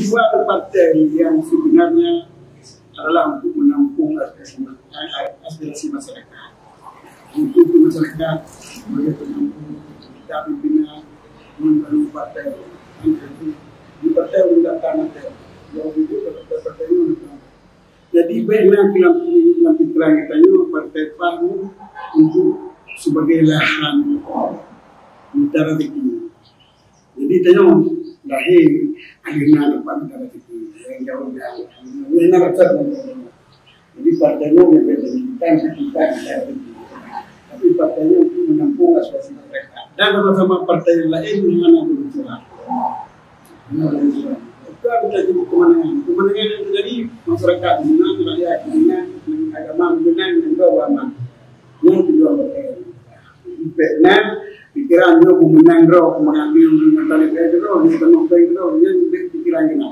dua partai yang sebenarnya adalah untuk menampung aspirasi masyarakat. Untuk masyarakat sebagai penampung kita pimpinan membangun partai. Di partai udah tanah yang itu partai itu. Jadi baiklah dalam pikiran kita partai PAN untuk sebagai lahan utara tinggi. Jadi tanya lahir akhirnya depan utara tinggi yang jauh jauh. Ini nak jadi partainya yang kita tapi partainya untuk menampung aspirasi mereka. Dan sama-sama partai lain yang mana berbicara. Itu ada jadi kemenangan. Kemenangan yang terjadi masyarakat menang, rakyat menang, agama menang, dan agama yang kedua berkaitan. Vietnam pikiran dia menang draw mengambil dengan tali draw di tengah draw yang pikiran kita.